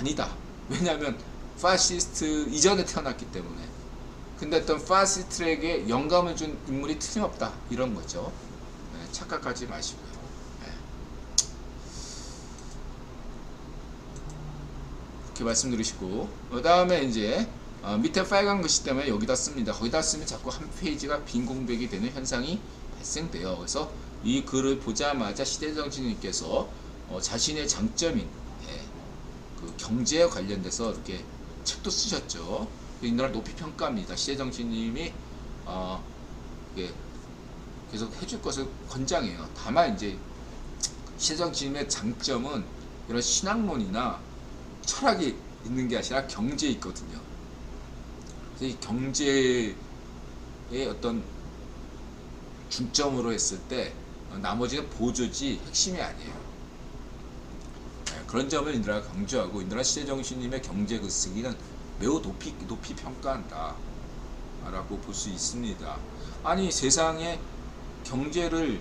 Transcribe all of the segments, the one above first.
아니다. 왜냐하면 파시스트 이전에 태어났기 때문에. 근데 어떤 파시스트에게 영감을 준 인물이 틀림없다. 이런 거죠. 네, 착각하지 마시고요. 네. 이렇게 말씀드리시고, 그 다음에 이제 밑에 빨간 글씨 때문에 여기다 씁니다. 거기다 쓰면 자꾸 한 페이지가 빈 공백이 되는 현상이 발생돼요. 그래서 이 글을 보자마자 시대정신님께서 자신의 장점인 그 경제에 관련돼서 이렇게 책도 쓰셨죠. 인도를 높이 평가합니다. 시대정신님이 계속 해줄 것을 권장해요. 다만 이제 시대정신님의 장점은 이런 신학론이나 철학이 있는 게 아니라 경제에 있거든요. 그래서 이 경제의 어떤 중점으로 했을 때 나머지는 보조지 핵심이 아니에요. 그런 점을 인드라가 강조하고, 인드라 시대정신님의 경제 글쓰기는 매우 높이 평가한다 라고 볼 수 있습니다. 아니, 세상에 경제를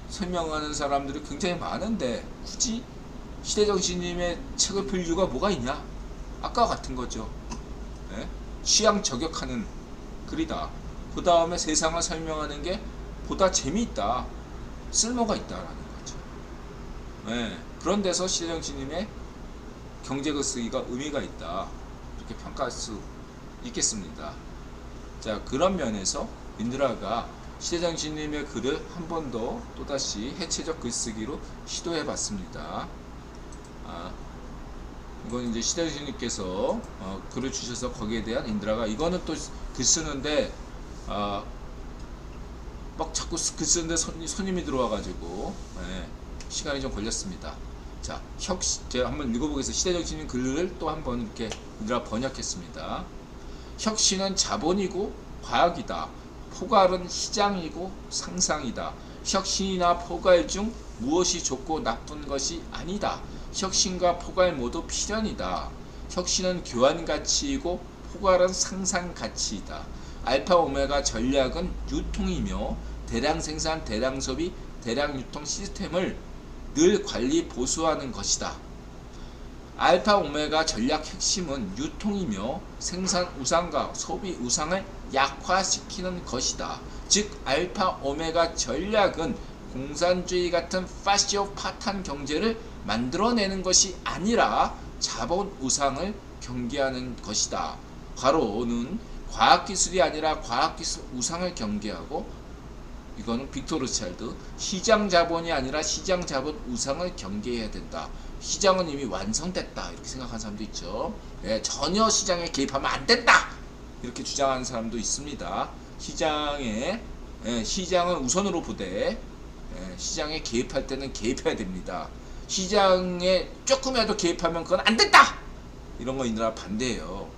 설명하는 사람들이 굉장히 많은데 굳이 시대정신님의 책을 볼 이유가 뭐가 있냐? 아까와 같은 거죠. 네? 취향 저격하는 글이다. 그 다음에 세상을 설명하는 게 보다 재미있다, 쓸모가 있다라는 거죠. 네. 그런 데서 시대정신님의 경제 글쓰기가 의미가 있다, 이렇게 평가할 수 있겠습니다. 자, 그런 면에서 인드라가 시대정신님의 글을 한 번 더 또다시 해체적 글쓰기로 시도해 봤습니다. 이건 이제 시대정신님께서 글을 주셔서 거기에 대한 인드라가, 이거는 또 글 쓰는데 막 자꾸 글 쓰는데 손님이 들어와가지고 시간이 좀 걸렸습니다. 자, 제가 한번 읽어보겠습니다. 시대정신님 글을 또 한번 이렇게 인드라 번역했습니다. 혁신은 자본이고 과학이다. 포괄은 시장이고 상상이다. 혁신이나 포괄 중 무엇이 좋고 나쁜 것이 아니다. 혁신과 포괄 모두 필연이다. 혁신은 교환 가치이고 포괄은 상상 가치이다. 알파 오메가 전략은 유통이며 대량 생산, 대량 소비, 대량 유통 시스템을 늘 관리 보수하는 것이다. 알파 오메가 전략 핵심은 유통이며 생산 우상과 소비 우상을 약화시키는 것이다. 즉 알파 오메가 전략은 공산주의 같은 파시오파탄 경제를 만들어내는 것이 아니라 자본 우상을 경계하는 것이다. 괄호는 과학기술이 아니라 과학기술 우상을 경계하고, 이거는 빅토르 찰드, 시장자본이 아니라 시장자본 우상을 경계해야 된다. 시장은 이미 완성됐다, 이렇게 생각하는 사람도 있죠. 전혀 시장에 개입하면 안 된다, 이렇게 주장하는 사람도 있습니다. 시장을 우선으로 보되 시장에 개입할 때는 개입해야 됩니다. 시장에 조금이라도 개입하면 그건 안 된다, 이런 거 인드라 반대해요.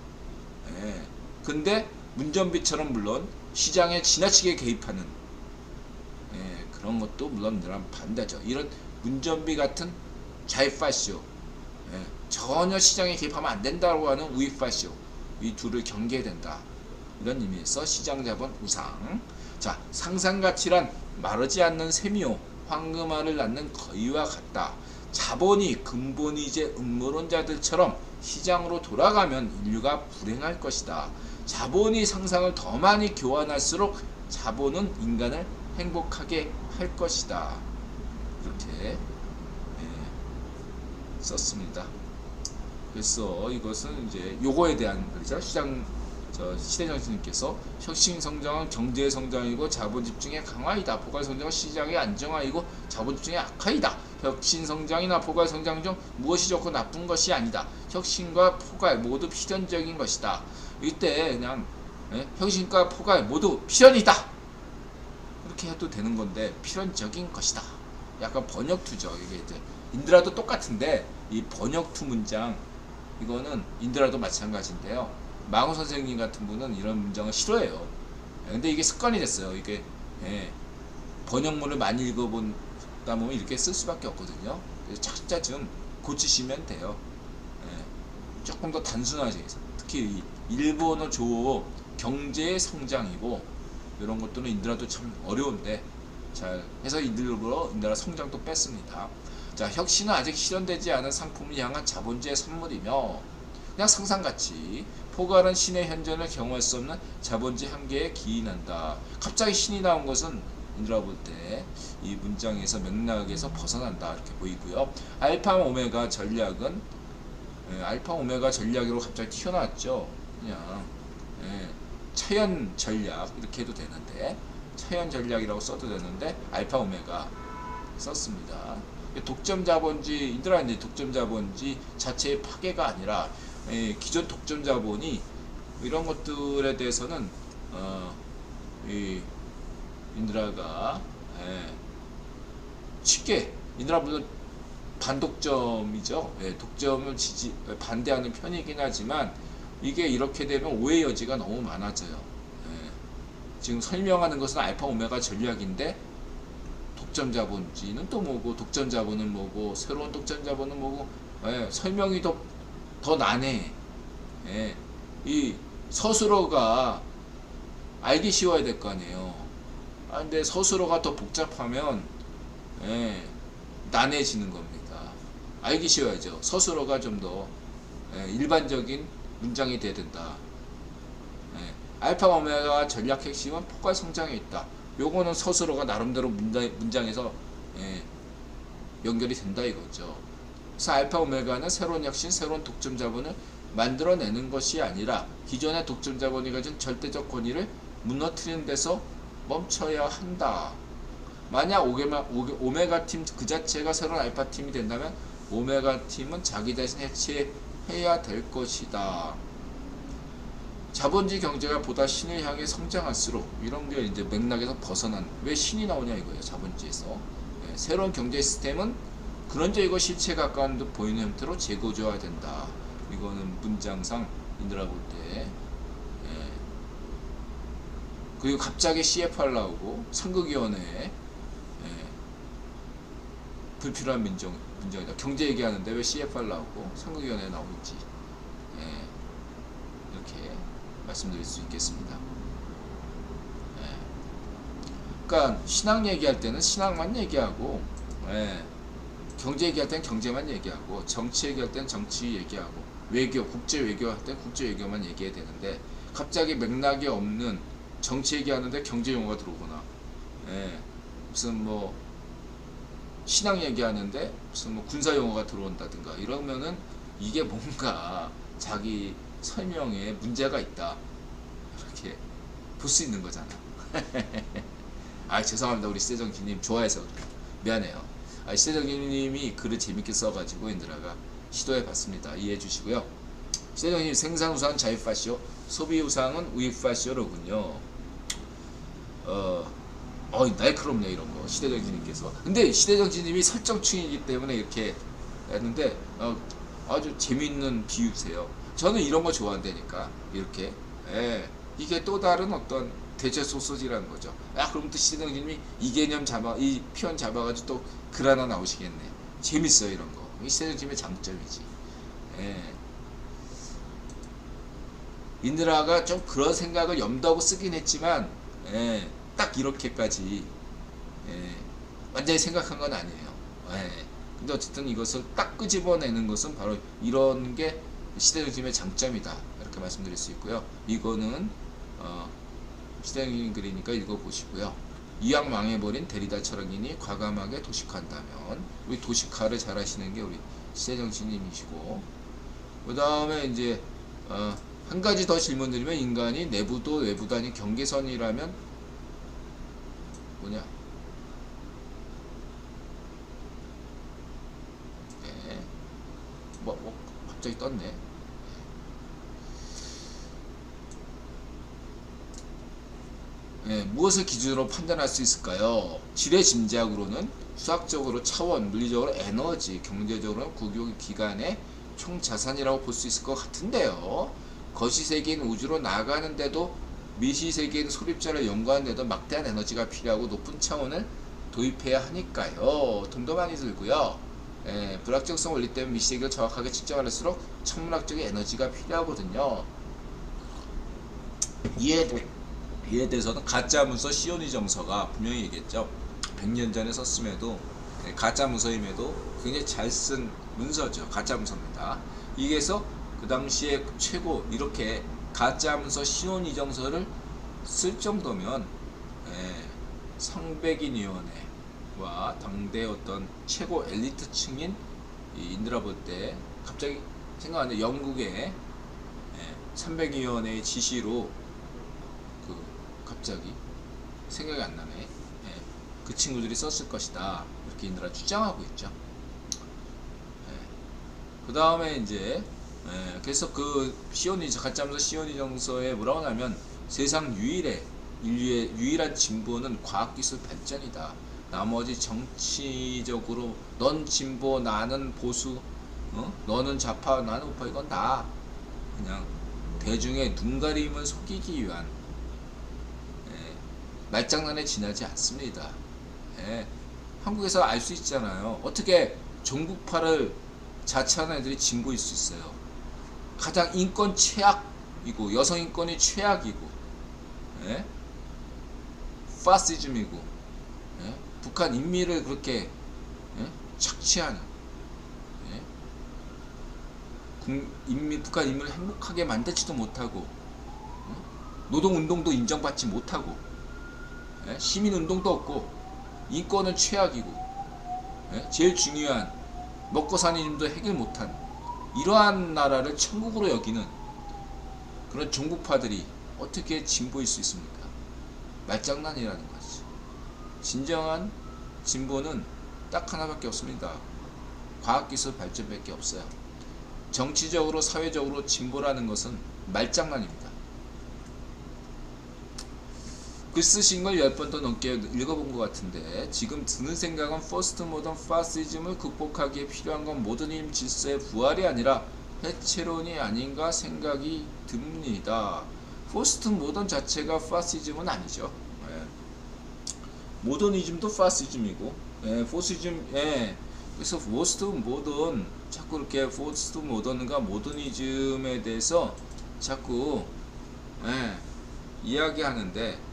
근데 문전비처럼 물론 시장에 지나치게 개입하는 그런 것도 물론 인드라 반대죠. 이런 문전비 같은 자이파쇼, 전혀 시장에 개입하면 안 된다고 하는 우이파쇼, 이 둘을 경계해야 된다, 이런 의미에서 시장자본 우상. 자, 상상가치란 마르지 않는 셈이요 황금알을 낳는 거위와 같다. 자본이 근본이제 음모론자들처럼 시장으로 돌아가면 인류가 불행할 것이다. 자본이 상상을 더 많이 교환할수록 자본은 인간을 행복하게 할 것이다, 이렇게 썼습니다. 그래서 이것은 이제 요거에 대한 글이죠. 시대정신님께서 혁신 성장은 경제의 성장이고 자본 집중의 강화이다. 포괄 성장은 시장의 안정화이고 자본 집중의 악화이다. 혁신 성장이나 포괄 성장 중 무엇이 좋고 나쁜 것이 아니다. 혁신과 포괄 모두 필연적인 것이다. 이때 그냥 혁신과 포괄 모두 필연이다, 이렇게 해도 되는 건데, 필연적인 것이다. 약간 번역투죠. 이게 이제 인드라도 똑같은데 이 번역투 문장, 이거는 인드라도 마찬가지인데요. 망우 선생님 같은 분은 이런 문장을 싫어해요. 근데 이게 습관이 됐어요. 이게 번역문을 많이 읽어보다 보면 이렇게 쓸 수밖에 없거든요. 그래서 차츰 고치시면 돼요. 조금 더 단순하게, 특히 일본어 조어 경제의 성장이고 이런 것들은 인드라도 참 어려운데 잘 해서 일부러 인드라 성장도 뺐습니다. 자, 혁신은 아직 실현되지 않은 상품을 향한 자본주의 선물이며 그냥 상상같이 포괄한 신의 현존을 경험할 수 없는 자본주의 한계에 기인한다. 갑자기 신이 나온 것은 인드라 볼 때 이 문장에서 맥락에서 벗어난다 이렇게 보이고요. 알파 오메가 전략은 알파 오메가 전략으로 갑자기 튀어나왔죠. 그냥 차연 전략 이렇게 해도 되는데 차연 전략이라고 써도 되는데 알파 오메가 썼습니다. 독점 자본주의 인드라 이제 독점 자본주의 자체의 파괴가 아니라 기존 독점 자본이 이런 것들에 대해서는 이 인드라가 쉽게 인드라 물론 반독점이죠. 독점을 반대하는 편이긴 하지만 이게 이렇게 되면 오해 여지가 너무 많아져요. 지금 설명하는 것은 알파 오메가 전략인데 독점 자본주의는 또 뭐고 독점 자본은 뭐고 새로운 독점 자본은 뭐고 설명이 더 나네. 이 서술어가 알기 쉬워야 될 거 아니에요. 근데 서술어가 더 복잡하면 난해지는 겁니다. 알기 쉬워야죠. 서술어가 좀 더 일반적인 문장이 돼야 된다. 알파 오메가 전략 핵심은 포괄 성장에 있다. 요거는 서술어가 나름대로 문장에서 연결이 된다 이거죠. 그래서 알파 오메가는 새로운 혁신, 새로운 독점 자본을 만들어내는 것이 아니라 기존의 독점 자본이 가진 절대적 권위를 무너뜨리는 데서 멈춰야 한다. 만약 오메가 팀 그 자체가 새로운 알파 팀이 된다면 오메가 팀은 자기 자신 해체해야 될 것이다. 자본주의 경제가 보다 신을 향해 성장할수록 이런 게 이제 맥락에서 벗어난 왜 신이 나오냐 이거예요. 자본주의에서 새로운 경제 시스템은 근원적이고 실체에 가까운 듯 보이는 형태로 재고조해야 된다. 이거는 문장상 인드라 볼 때 그리고 갑자기 CFR 나오고 상극위원회에 불필요한 문장이다. 경제 얘기하는데 왜 CFR 나오고 상극위원회에 나오는지 이렇게 말씀드릴 수 있겠습니다. 그러니까 신앙 얘기할 때는 신앙만 얘기하고 경제 얘기할 때는 경제만 얘기하고 정치 얘기할 때는 정치 얘기하고 외교, 국제 외교할 때는 국제 외교만 얘기해야 되는데 갑자기 맥락이 없는 정치 얘기하는데 경제 용어가 들어오거나 무슨 뭐 신앙 얘기하는데 무슨 뭐 군사 용어가 들어온다든가 이러면은 이게 뭔가 자기 설명에 문제가 있다 이렇게 볼 수 있는 거잖아. 죄송합니다. 우리 시대정기님 좋아해서 미안해요. 시대정기님이 글을 재밌게 써가지고 인드라가 시도해봤습니다. 이해해 주시고요. 시대정기님 생산우상 자유파시오, 소비우상은 우익파시오로군요. 날카롭네 이런 거 시대정지님께서. 근데 시대정지님이 설정충이기 때문에 이렇게 했는데 아주 재미있는 비유세요. 저는 이런 거 좋아한다니까 이렇게 이게 또 다른 어떤 대체 소설이라는 거죠. 그럼 또 시대정지님이 이 개념 이 표현 잡아가지고 또 글 하나 나오시겠네. 재밌어요 이런 거. 이 시대정지님의 장점이지. 인드라가 좀 그런 생각을 염두하고 쓰긴 했지만 딱 이렇게까지 완전히 생각한 건 아니에요. 근데 어쨌든 이것을 딱 끄집어내는 것은 바로 이런 게 시대정지님의 장점이다 이렇게 말씀드릴 수 있고요. 이거는 시대정지님 글이니까 읽어보시고요. 이왕 망해버린 데리다 철학인이 과감하게 도식화한다면 우리 도식화를 잘 하시는 게 우리 시대정지님이시고 그 다음에 이제 한 가지 더 질문 드리면 인간이 내부도 외부도 아닌 경계선이라면 뭐냐? 갑자기 떴네. 무엇을 기준으로 판단할 수 있을까요? 질의 짐작으로는 수학적으로 차원, 물리적으로 에너지, 경제적으로는 국유 기간의 총 자산이라고 볼 수 있을 것 같은데요. 거시세계인 우주로 나가는데도 미시세계인 소립자를 연구하는데도 막대한 에너지가 필요하고 높은 차원을 도입해야 하니까요. 돈도 많이 들고요. 불확정성 원리 때문에 미시세계를 정확하게 측정할수록 천문학적인 에너지가 필요하거든요. 이에 대해서는 가짜문서 시오니 정서가 분명히 얘기했죠. 100년 전에 썼음에도 가짜 문서임에도 굉장히 잘 쓴 문서죠. 가짜 문서입니다. 이게서 그 당시에 최고 이렇게 가짜 문서 신원이정서를 쓸 정도면 성백인위원회와 당대 어떤 최고 엘리트층인 인드라 볼 때 갑자기 생각하는데 영국의 삼백위원회의 지시로 갑자기 생각이 안 나네. 그 친구들이 썼을 것이다. 이렇게 인드라 주장하고 있죠. 그 다음에 이제 그래서 그 가짜문서 시온이정서에 뭐라고 하냐면 세상 인류의 유일한 진보는 과학기술 발전이다. 나머지 정치적으로 넌 진보 나는 보수 너는 좌파 나는 우파 이건 다 그냥 대중의 눈가림을 속이기 위한 말장난에 지나지 않습니다. 한국에서 알 수 있잖아요. 어떻게 종북파를 자처하는 애들이 진보일 수 있어요. 가장 인권 최악이고 여성 인권이 최악이고 파시즘이고 북한 인민을 그렇게 착취하는 북한 인민을 행복하게 만들지도 못하고 노동운동도 인정받지 못하고 시민운동도 없고 인권은 최악이고 제일 중요한 먹고 사는 일도 해결 못한 이러한 나라를 천국으로 여기는 그런 종북파들이 어떻게 진보일 수 있습니까? 말장난이라는 거지. 진정한 진보는 딱 하나밖에 없습니다. 과학기술 발전밖에 없어요. 정치적으로 사회적으로 진보라는 것은 말장난입니다. 글 쓰신 걸 10번 더 넘게 읽어본 것 같은데 지금 드는 생각은 포스트 모던 파시즘을 극복하기에 필요한 건 모더니즘 질서의 부활이 아니라 해체론이 아닌가 생각이 듭니다. 포스트 모던 자체가 파시즘은 아니죠. 모더니즘도 파시즘이고 포시즘 그래서 포스트 모던 자꾸 이렇게 포스트 모던과 모더니즘에 대해서 자꾸 이야기하는데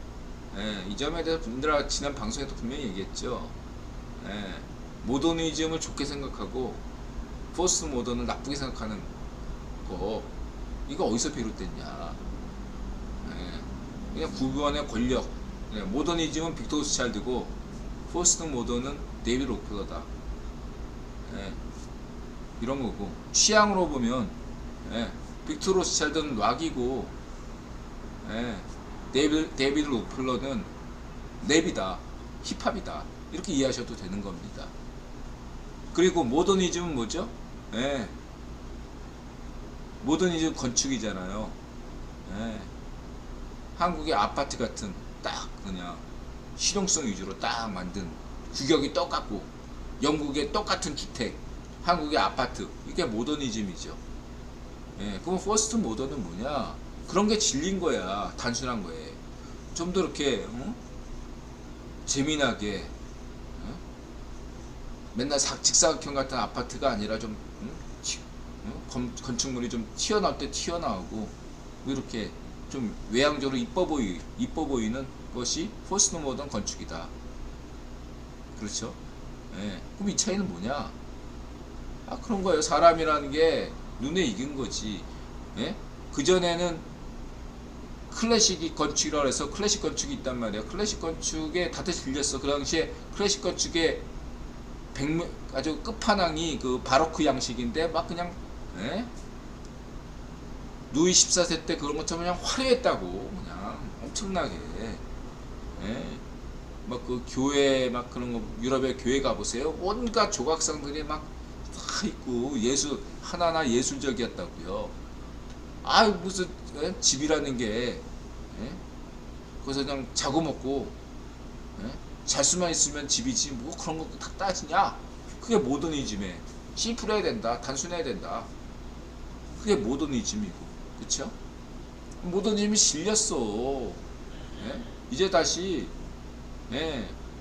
이 점에 대해서 분들아 지난 방송에도 분명히 얘기했죠. 모더니즘을 좋게 생각하고 포스트 모던을 나쁘게 생각하는 거 이거 어디서 비롯됐냐. 그냥 구변의 권력. 모더니즘은 빅터 로스차일드고 포스트 모던은 데이비드 록펠러다. 이런 거고 취향으로 보면 빅터 로스차일드는 락이고 데이비드 록펠러는 랩이다, 힙합이다 이렇게 이해하셔도 되는 겁니다. 그리고 모더니즘은 뭐죠? 모더니즘 건축이잖아요. 한국의 아파트 같은 딱 그냥 실용성 위주로 딱 만든 규격이 똑같고 영국의 똑같은 주택, 한국의 아파트 이게 모더니즘이죠. 그럼 퍼스트 모던은 뭐냐? 그런 게 질린 거야. 단순한 거에 좀 더 이렇게 재미나게 맨날 직사각형 같은 아파트가 아니라 좀 건축물이 좀 튀어나올 때 튀어나오고 뭐 이렇게 좀 외향적으로 이뻐 보이는 것이 포스트 모던 건축이다. 그렇죠? 그럼 이 차이는 뭐냐? 그런 거예요. 사람이라는 게 눈에 익은 거지. 그전에는 클래식 건축이라고 해서 클래식 건축이 있단 말이야. 클래식 건축에 다들 질렸어. 그 당시에 클래식 건축의 아주 끝판왕이 그 바로크 양식인데 막 그냥 루이 14세 때 그런 것처럼 그냥 화려했다고. 그냥 엄청나게 막 그 교회 막 그런 거 유럽의 교회 가보세요. 온갖 조각상들이 막 다 있고 예술 하나하나 예술적이었다고요. 무슨 집이라는 게 거기서 그냥 자고 먹고 잘 수만 있으면 집이지 뭐 그런 거 다 따지냐. 그게 모더니즘에 심플해야 된다, 단순해야 된다. 그게 모더니즘이고, 그쵸? 모더니즘이 질렸어. 이제 다시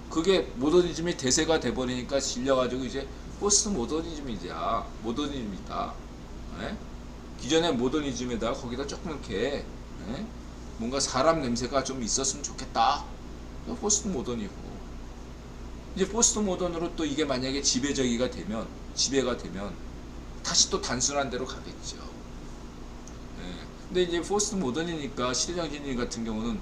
그게 모더니즘이 대세가 돼버리니까 질려가지고 이제 포스트 모더니즘이자 모더니즘이다. 기존의 모더니즘에다가 거기다 조금 이렇게 뭔가 사람 냄새가 좀 있었으면 좋겠다. 포스트 모던이고 이제 포스트 모던으로 또 이게 만약에 지배가 되면 다시 또 단순한 대로 가겠죠. 예. 근데 이제 포스트 모던이니까 시대정신인 같은 경우는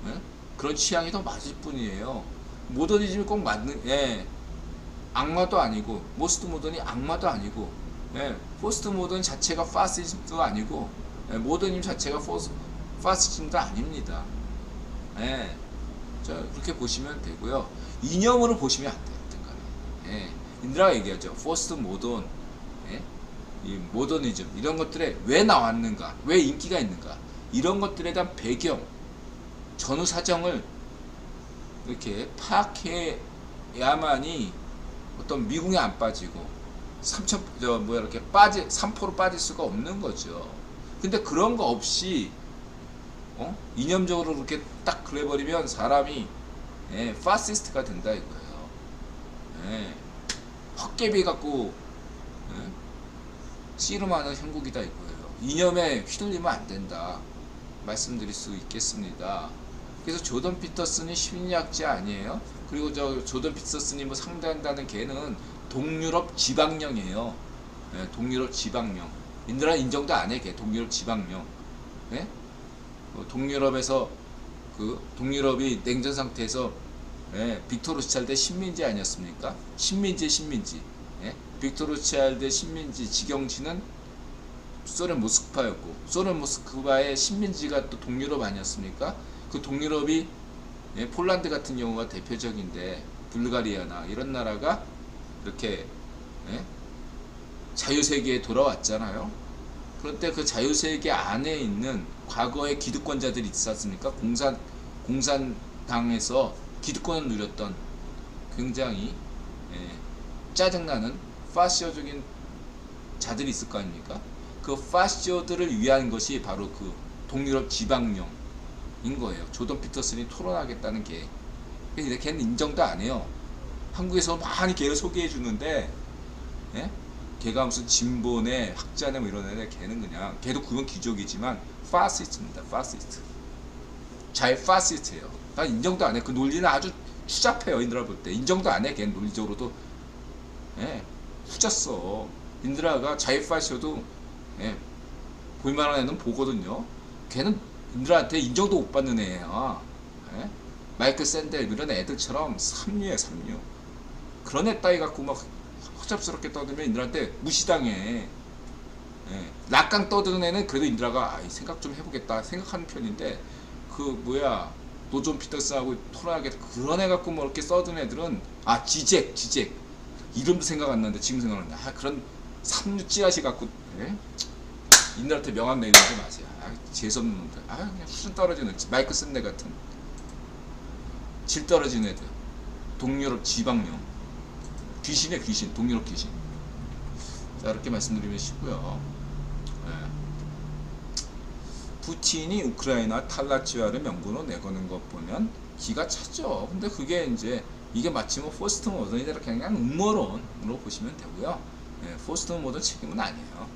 예? 그런 취향이 더 맞을 뿐이에요. 모더니즘이 꼭 맞는, 예. 악마도 아니고, 포스트 모던이 악마도 아니고, 예. 포스트 모던 자체가 파시즘도 아니고, 예. 모더니즘 자체가 파시즘도 아닙니다. 예. 자, 그렇게 보시면 되고요. 이념으로 보시면 안 돼요. 예. 인드라가 얘기하죠. 포스트 모던, 예? 이 모더니즘 이런 것들에 왜 나왔는가, 왜 인기가 있는가, 이런 것들에 대한 배경, 전후 사정을 이렇게 파악해야만이 어떤 미궁에 안 빠지고 삼포로 빠질 수가 없는 거죠. 근데 그런 거 없이 이념적으로 그렇게 딱 그래버리면 사람이 예, 파시스트가 된다 이거예요. 예, 헛개비 갖고 예, 씨름하는 형국이다 이거예요. 이념에 휘둘리면 안 된다 말씀드릴 수 있겠습니다. 그래서 조던 피터슨이 심리학자 아니에요? 그리고 저 조던 피터슨이 뭐 상대한다는 걔는 동유럽 지방령이에요. 예, 동유럽 지방령. 인드라 인정도 안 해, 걔 동유럽 지방령. 예? 동유럽에서 그 동유럽이 냉전 상태에서 예, 빅토르 로스차일드 식민지 아니었습니까? 식민지. 예? 빅토르 로스차일드 식민지 지경지는 소련 모스크바였고, 소련 모스크바의 식민지가 또 동유럽 아니었습니까? 그 동유럽이 예, 폴란드 같은 경우가 대표적인데, 불가리아나 이런 나라가 이렇게 예? 자유세계에 돌아왔잖아요. 그런데 그 자유세계 안에 있는 과거의 기득권자들이 있지 않습니까? 공산당에서 기득권을 누렸던 굉장히 예, 짜증나는 파시오적인 자들이 있을 거 아닙니까? 그 파시오들을 위한 것이 바로 그 동유럽 지방령인 거예요. 조던 피터슨이 토론하겠다는 게. 근데 걔는 인정도 안 해요. 한국에서 많이 걔를 소개해 주는데, 예? 걔가 무슨 진보네, 학자네 뭐 이런 애네. 걔는 그냥, 걔도 그건 귀족이지만 파시스트입니다. 파시스트. 잘 파시스트예요. 난 인정도 안 해. 그 논리는 아주 추잡해요. 인드라 볼 때 인정도 안 해. 걔는 논리적으로도 예, 후졌어. 인드라가 자이파시오도 예, 볼만한 애는 보거든요. 걔는 인드라한테 인정도 못 받는 애야. 예? 마이클 샌델 이런 애들처럼 삼류야, 삼류. 그런 애 따위 갖고 막 허접스럽게 떠들면 인드라한테 무시당해. 예. 락강 떠드는 애는 그래도 인드라가 생각 좀 해보겠다 생각하는 편인데, 그 뭐야 노존 피터스하고 토론하겠다 그런 애 갖고 뭐 이렇게 써든 애들은 지잭 이름도 생각 안 나는데 지금 생각난다. 그런 삼류 찌라시 갖고 예? 인드라한테 명함 내리지 마세요. 재수없는 놈들. 그냥 수준 떨어지는 마이클 샌델 같은 질 떨어지는 애들. 동유럽 지방령 귀신의 귀신, 동유럽 귀신. 자, 이렇게 말씀드리면 쉽고요. 예. 푸틴이 우크라이나 탈라치아를 명분으로 내거는 것 보면 기가 차죠. 근데 그게 이제 이게 마치 뭐 포스트 모던이라 그냥 음모론으로 보시면 되고요. 예, 포스트 모던 책임은 아니에요.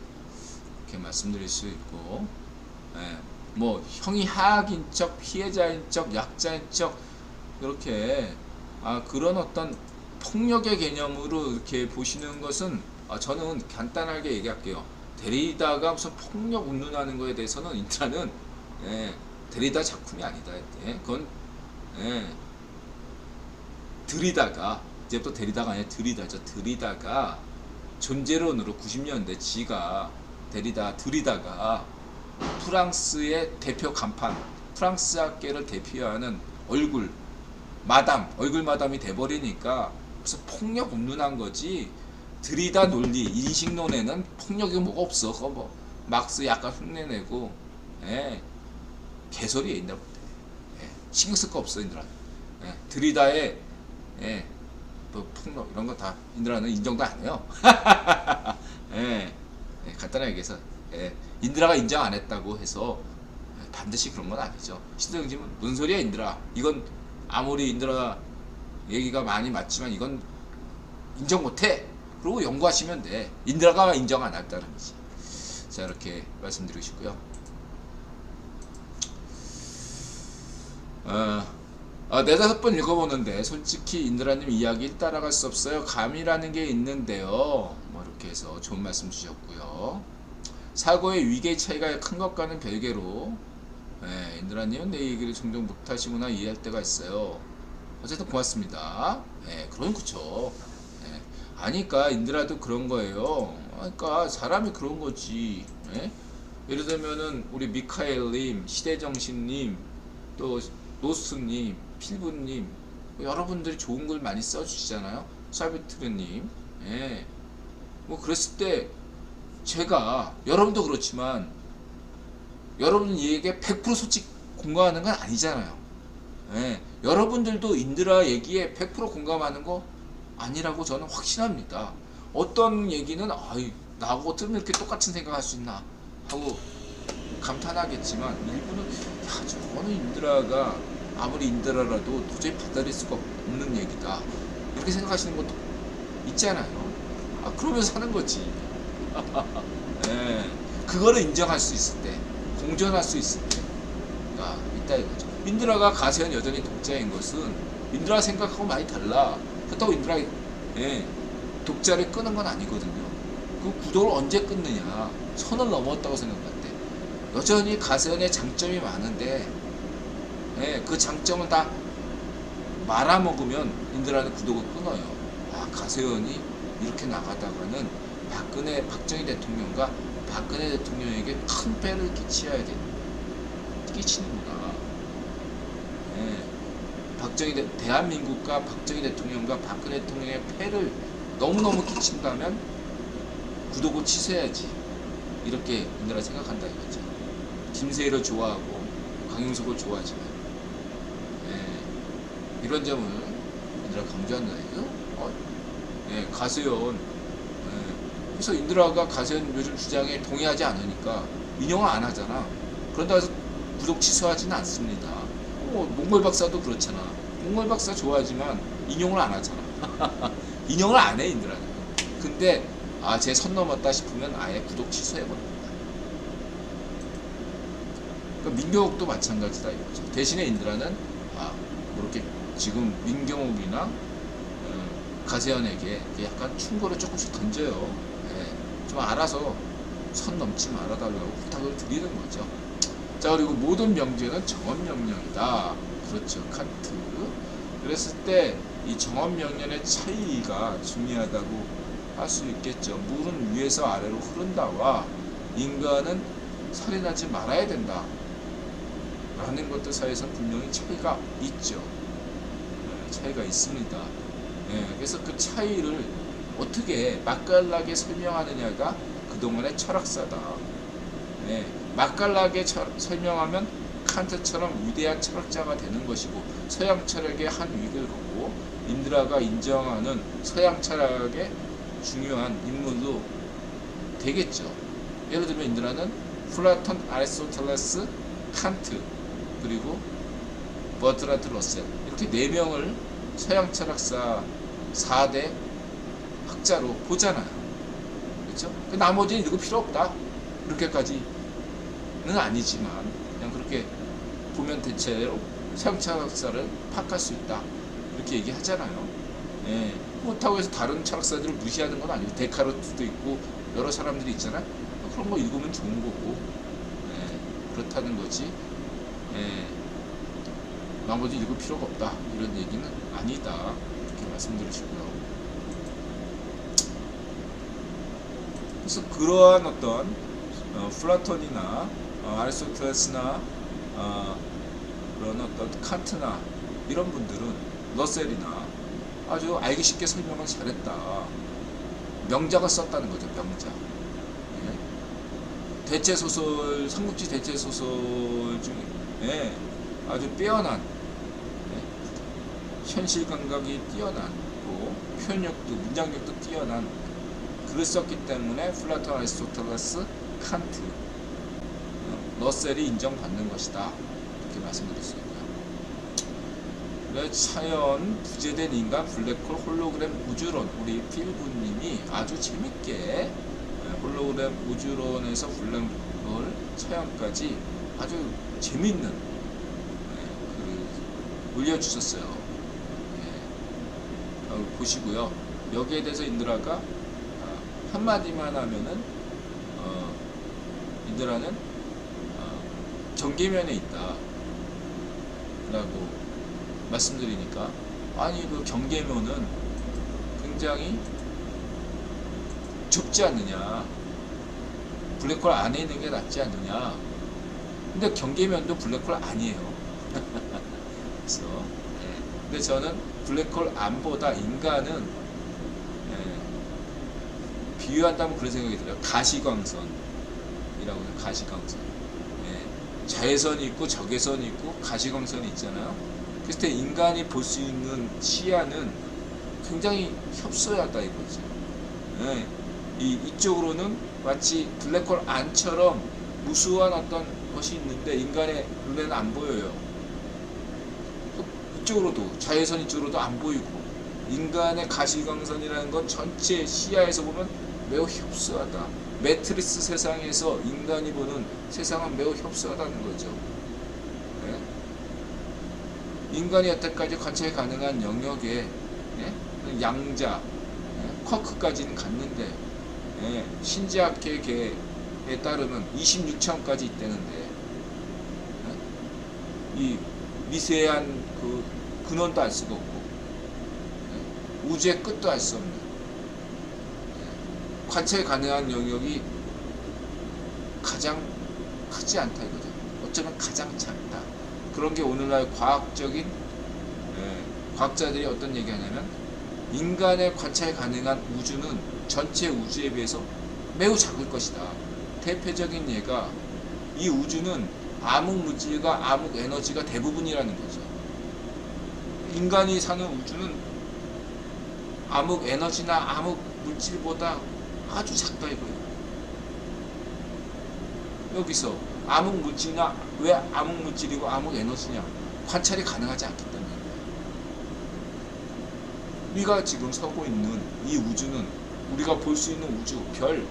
이렇게 말씀드릴 수 있고, 예, 뭐 형이 하악인 척, 피해자인 척, 약자인 척 이렇게 그런 어떤 폭력의 개념으로 이렇게 보시는 것은 저는 간단하게 얘기할게요. 데리다가 무슨 폭력 운운하는 거에 대해서는 인트라는 예, 데리다 작품이 아니다. 예, 그건 예, 들이다가 이제부터 데리다가 아니라 들이다죠. 들이다가 존재론으로 90년대 지가 들이다가 프랑스의 대표 간판, 프랑스 학계를 대표하는 얼굴 마담이 돼버리니까 무슨 폭력 운운한 거지. 들이다 논리, 인식론에는 폭력이 뭐가 없어. 그거 뭐 막스 약간 흉내내고, 예, 개소리에 인다. 예, 신경 쓸 거 없어 인들아. 예, 들이다에 예, 뭐 폭력 이런 거 다 인드라는 인정도 안 해요. 예, 간단하게 얘기해서 예, 인드라가 인정 안 했다고 해서 반드시 그런 건 아니죠. 시대정신은 뭔 소리야 인드라. 이건 아무리 인드라 얘기가 많이 맞지만 이건 인정 못해. 그리고 연구하시면 돼. 인드라가 인정 안 했다는 거지. 자, 이렇게 말씀드리고 싶고요. 네다섯 번 읽어보는데 솔직히 인드라님 이야기 따라갈 수 없어요. 감이라는 게 있는데요. 뭐 이렇게 해서 좋은 말씀 주셨고요. 사고의 위계의 차이가 큰 것과는 별개로 인드라님은 내 얘기를 종종 못하시구나 이해할 때가 있어요. 어쨌든 고맙습니다. 그럼 그쵸. 아니까 인드라도 그런 거예요. 그러니까 사람이 그런 거지. 예를 들면은 우리 미카엘님, 시대정신님, 또 노스님, 필부님, 여러분들이 좋은 글 많이 써주시잖아요. 사비트르님, 뭐 그랬을 때 제가 여러분도 그렇지만 여러분 얘기에 100% 솔직히 공감하는 건 아니잖아요. 여러분들도 인드라 얘기에 100% 공감하는 거 아니라고 저는 확신합니다. 어떤 얘기는 나하고 어떻게 이렇게 똑같은 생각할 수 있나 하고 감탄하겠지만 일부는 저거는 인드라가 아무리 인드라라도 도저히 받아들일 수가 없는 얘기다 이렇게 생각하시는 것도 있잖아요. 그러면서 사는 거지. 그거를 인정할 수 있을 때, 공존할 수 있을 때가 있다 이거죠. 인드라가 가세현 여전히 독자인 것은 인드라 생각하고 많이 달라. 그렇다고 인드라 독자를 끄는 건 아니거든요. 그 구독을 언제 끊느냐, 선을 넘었다고 생각할 때 여전히 가세현의 장점이 많은데 그 장점을 다 말아먹으면 인드라는 구독을 끊어요. 가세현이 이렇게 나가다가는 박정희 대통령과 박근혜 대통령에게 큰 폐를 끼치는구나. 대한민국과 박정희 대통령과 박근혜 대통령의 폐를 너무너무 끼친다면 구독을 취소해야지. 이렇게 인드라 생각한다 이거죠. 김세희를 좋아하고 강용석을 좋아하지만 이런 점을 인드라 강조한다 이거죠. 가세현. 그래서 인드라가 가세현 요즘 주장에 동의하지 않으니까 인용을 안 하잖아. 그런다고 해서 구독 취소하지는 않습니다. 몽골 박사도 그렇잖아. 몽골 박사 좋아하지만 인용을 안 하잖아. 인용을 안 해 인드라는. 근데 제 선 넘었다 싶으면 아예 구독 취소해버립니다. 그러니까 민경욱도 마찬가지다 이거죠. 대신에 인드라는 이렇게 지금 민경욱이나 가세현에게 약간 충고를 조금씩 던져요. 좀 알아서 선 넘지 말아달라고 부탁을 드리는 거죠. 자, 그리고 모든 명제는 정언명령이다. 그렇죠. 칸트. 그랬을 때 이 정언명령의 차이가 중요하다고 할 수 있겠죠. 물은 위에서 아래로 흐른다와 인간은 살인하지 말아야 된다 라는 것들 사이에서 분명히 차이가 있죠. 차이가 있습니다. 그래서 그 차이를 어떻게 맛깔나게 설명하느냐가 그동안의 철학사다. 맛깔나게 설명하면 칸트처럼 위대한 철학자가 되는 것이고 서양 철학의 한 획을 걷고 인드라가 인정하는 서양 철학의 중요한 인물로 되겠죠. 예를 들면 인드라는 플라톤, 아리스토텔레스, 칸트 그리고 버트란트 러셀 이렇게 4명을 서양 철학사 4대 학자로 보잖아요. 그렇죠? 나머지는 읽을 필요 없다. 그렇게까지는 아니지만 그냥 그렇게 보면 대체로 서양 철학사를 파악할 수 있다. 이렇게 얘기하잖아요. 그렇다고 해서 다른 철학사들을 무시하는 건 아니고 데카르트도 있고 여러 사람들이 있잖아요. 그런 거 읽으면 좋은 거고 그렇다는 거지. 나머지 읽을 필요가 없다. 이런 얘기는 아니다. 이렇게 말씀드리시고요. 그래서 그러한 어떤 플라톤이나 아리스토텔레스나 그런 어떤 칸트나 이런 분들은 러셀이나 아주 알기 쉽게 설명을 잘했다. 명작을 썼다는 거죠. 명작. 대체소설, 삼국지 대체소설 중에 아주 빼어난 현실 감각이 뛰어나고 표현력도 문장력도 뛰어난 글을 썼기 때문에 플라톤, 아리스토텔레스, 칸트, 러셀이 인정받는 것이다. 이렇게 말씀드릴 수 있고요. 차연, 부재된 인간, 블랙홀, 홀로그램, 우주론 우리 필부님이 아주 재밌게 홀로그램, 우주론에서 블랙홀, 차연까지 아주 재밌는 올려주셨어요. 예. 보시고요. 여기에 대해서 인드라가 한마디만 하면은 인드라는 경계면에 있다 라고 말씀드리니까, 아니 그 경계면은 굉장히 좁지 않느냐, 블랙홀 안에 있는 게 낫지 않느냐. 근데 경계면도 블랙홀 아니에요. 그래서 근데 저는 블랙홀 안보다 인간은 비유한다면 그런 생각이 들어요. 가시광선이라고 해요. 가시광선. 자외선이 있고 적외선이 있고 가시광선이 있잖아요. 그랬을 때 인간이 볼 수 있는 시야는 굉장히 협소하다 이거죠. 이쪽으로는 마치 블랙홀 안처럼 무수한 어떤 것이 있는데 인간의 눈에는 안 보여요. 이쪽으로도, 자외선 이쪽으로도 안 보이고, 인간의 가시광선이라는 건 전체 시야에서 보면 매우 협소하다. 매트리스 세상에서 인간이 보는 세상은 매우 협소하다는 거죠. 인간이 여태까지 관찰 가능한 영역에 양자, 쿼크까지는 갔는데, 신지학계에 따르면 26차원까지 있다는데, 이 미세한 그 근원도 알 수가 없고, 우주의 끝도 알 수 없는, 관찰 가능한 영역이 가장 크지 않다 이거죠. 어쩌면 가장 작다. 그런 게 오늘날 과학적인, 과학자들이 어떤 얘기하냐면, 인간의 관찰 가능한 우주는 전체 우주에 비해서 매우 작을 것이다. 대표적인 예가, 이 우주는 암흑 물질과 암흑 에너지가 대부분이라는 거죠. 인간이 사는 우주는 암흑 에너지나 암흑 물질보다 아주 작다 이거예요. 여기서 암흑 물질이나, 왜 암흑 물질이고 암흑 에너지냐? 관찰이 가능하지 않기 때문에. 우리가 지금 서고 있는 이 우주는, 우리가 볼 수 있는 우주, 별,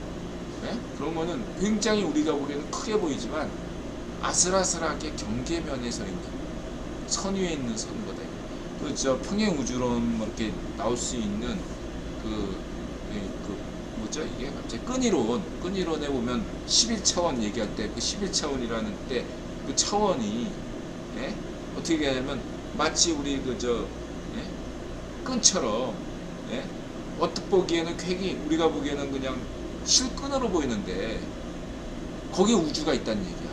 그런 거는 굉장히 우리가 보기에는 크게 보이지만 아슬아슬하게 경계면에 서 있는, 선 위에 있는 선거다. 그 평행 우주론 이렇게 나올 수 있는 뭐죠 이게 갑자기 끈이론에 보면 11차원 얘기할 때 그 11차원이라는 때 그 차원이 어떻게 하냐면 마치 우리 끈처럼, 어떻게 보기에는 굉장히, 우리가 보기에는 그냥 실끈으로 보이는데 거기에 우주가 있다는 얘기야.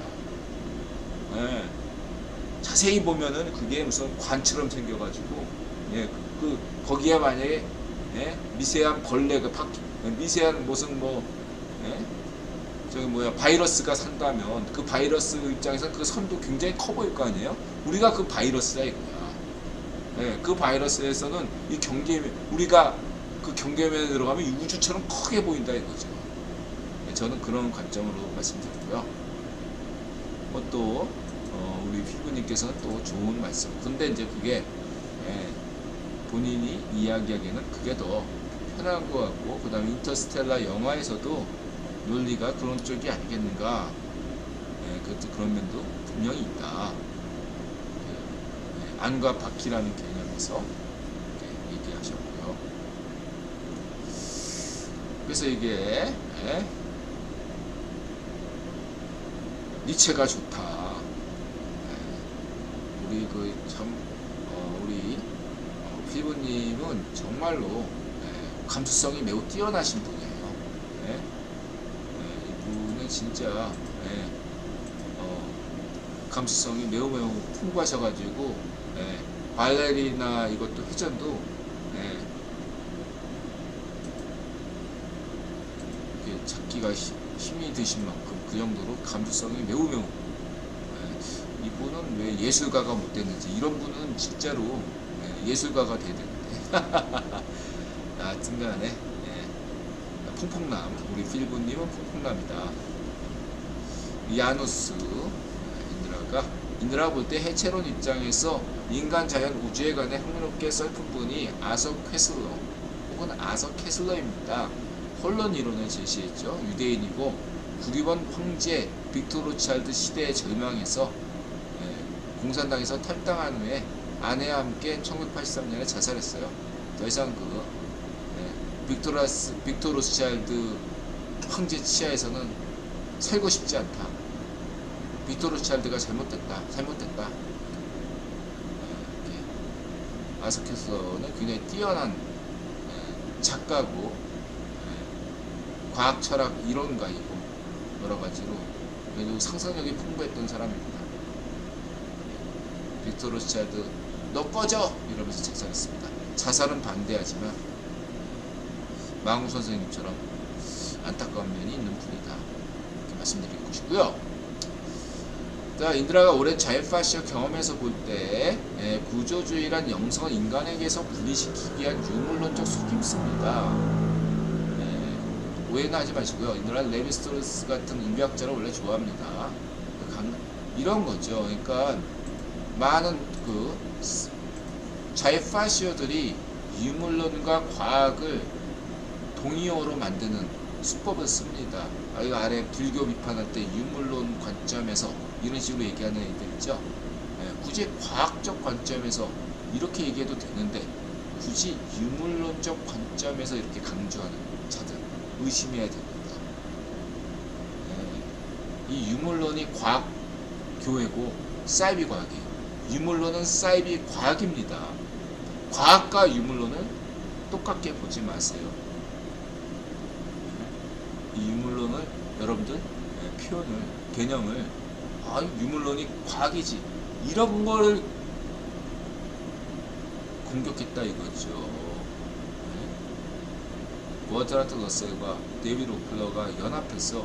자세히 보면은 그게 무슨 관처럼 생겨가지고, 거기에 만약에 미세한 벌레, 미세한 무슨 바이러스가 산다면 그 바이러스 입장에서 그 선도 굉장히 커 보일 거 아니에요? 우리가 그 바이러스야 이거야. 그 바이러스에서는 이 우리가 그 경계면에 들어가면 이 우주처럼 크게 보인다 이거죠. 저는 그런 관점으로 말씀드리고요. 또 우리 필부님께서는 또 좋은 말씀. 근데 이제 그게 본인이 이야기하기에는 그게 더 편한 것 같고, 그 다음에 인터스텔라 영화에서도 논리가 그런 쪽이 아니겠는가. 그것도 그런 면도 분명히 있다. 안과 바퀴라는 개념에서 얘기하셨고요. 그래서 이게 니체가 좋다. 우리 우리 필부님은 정말로 감수성이 매우 뛰어나신 분이에요. 이분은 진짜 감수성이 매우 풍부하셔가지고 발레리나 이것도 회전도 이렇게 잡기가 힘이 드신 만큼 그 정도로 감수성이 매우 이분은 왜 예술가가 못 됐는지, 이런 분은 진짜로 예술가가 돼야 되는데 하여튼간에 퐁퐁남, 우리 필부님은 퐁퐁남이다. 야누스 인드라가 볼 때 해체론 입장에서 인간, 자연, 우주에 관해 흥미롭게 써픈 분이 아서 퀘슬러 혹은 아서 캐슬러입니다. 혼론 이론을 제시했죠. 유대인이고 구리번 황제 빅토르 로츠차일드 시대의 절망에서 공산당에서 탈당한 후에 아내와 함께 1983년에 자살했어요. 더 이상 빅토르 로스차일드 황제 치하에서는 살고 싶지 않다. 빅토르 로스차일드가 잘못됐다. 아서캐서는 굉장히 뛰어난 작가고 과학 철학 이론가이고 여러 가지로 매우 상상력이 풍부했던 사람입니다. 빅토르 로스차일드 너 꺼져! 이러면서 작살했습니다. 자살은 반대하지만 망우 선생님처럼 안타까운 면이 있는 분이다. 이렇게 말씀드리고 싶고요. 자, 인드라가 오랜 자유파시어 경험에서 볼 때 구조주의란 영성을 인간에게서 분리시키기 위한 유물론적 속임수입니다. 오해는 하지 마시고요. 인드라 레비스토르스 같은 인류학자를 원래 좋아합니다. 이런 거죠. 그러니까 많은 자유파시어들이 유물론과 과학을 동의어로 만드는 수법을 씁니다. 이 아래 불교 비판할 때 유물론 관점에서 이런 식으로 얘기하는 애들 있죠. 굳이 과학적 관점에서 이렇게 얘기해도 되는데 굳이 유물론적 관점에서 이렇게 강조하는 자들 의심해야 됩니다. 이 유물론이 과학 교회고 사이비 과학이에요. 유물론은 사이비 과학입니다. 과학과 유물론을 똑같게 보지 마세요. 이 유물론을 여러분들 표현을 개념을 유물론이 과학이지 이런 걸 공격했다 이거죠. 버트란트 러셀과 데이비드 오플러가 연합해서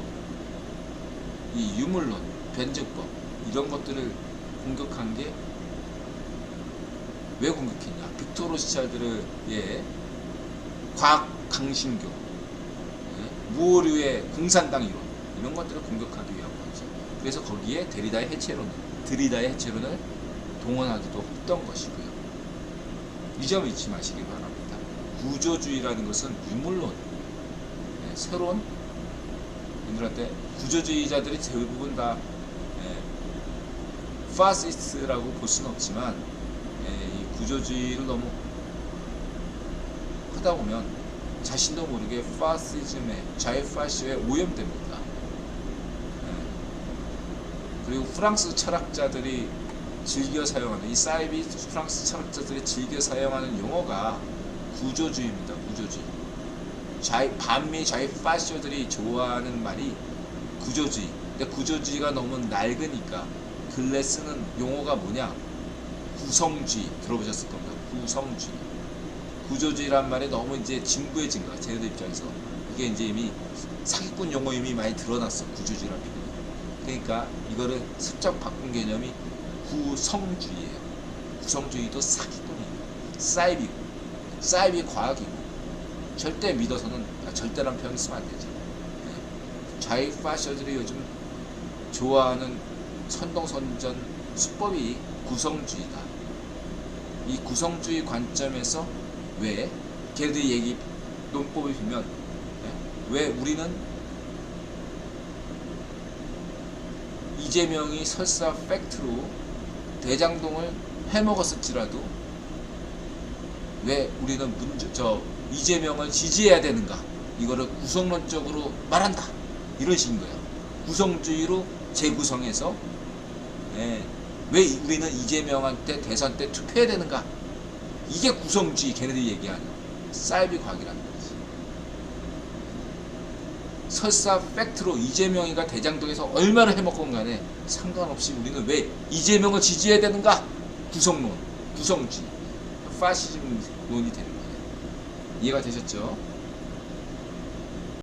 이 유물론, 변증법 이런 것들을 공격한 게 왜 공격했냐? 빅토르 로스차일드의 과학 강신교, 무오류의 공산당 이론 이런 것들을 공격하기 위한 거죠. 그래서 거기에 드리다의 해체론을 동원하기도 했던 것이고요. 이 점 잊지 마시기 바랍니다. 구조주의라는 것은 유물론, 새로운 인들한테 구조주의자들이 대부분 다 파시스트라고 볼 수는 없지만 이 구조주의를 너무 하다 보면 자신도 모르게 파시즘에 자유파시즘에 오염됩니다. 그리고 프랑스 철학자들이 즐겨 사용하는 이 사이비 프랑스 철학자들이 즐겨 사용하는 용어가 구조주의입니다. 구조주의. 반미 자유파시즘들이 좋아하는 말이 구조주의. 근데 구조주의가 너무 낡으니까 근래 쓰는 용어가 뭐냐? 구성주의 들어보셨을 겁니다. 구성주의. 구조주의란 말이 너무 이제 진부해진 거야. 쟤네들 입장에서. 이게 이제 이미 사기꾼 용어 이미 많이 드러났어. 구조주의란 표현이. 그러니까 이거를 슬쩍 바꾼 개념이 구성주의예요. 구성주의도 사기꾼이에요. 사이비 과학이고 절대 믿어서는 절대란 표현 쓰면 안 되죠. 자유파시어들이 요즘 좋아하는 선동선전 수법이 구성주의다. 이 구성주의 관점에서 왜 걔네들이 얘기 논법을 보면 왜 우리는 이재명이 설사 팩트로 대장동을 해먹었을지라도 왜 우리는 이재명을 지지해야 되는가? 이거를 구성론적으로 말한다. 이런 식인 거예요. 구성주의로 재구성해서 왜 우리는 이재명한테 대선 때 투표해야 되는가? 이게 구성주의 걔네들이 얘기하는 사이비 과학이라는 거지. 설사 팩트로 이재명이가 대장동에서 얼마를 해먹건 간에 상관없이 우리는 왜 이재명을 지지해야 되는가? 구성론, 구성주의, 파시즘론이 되는 거예요. 이해가 되셨죠?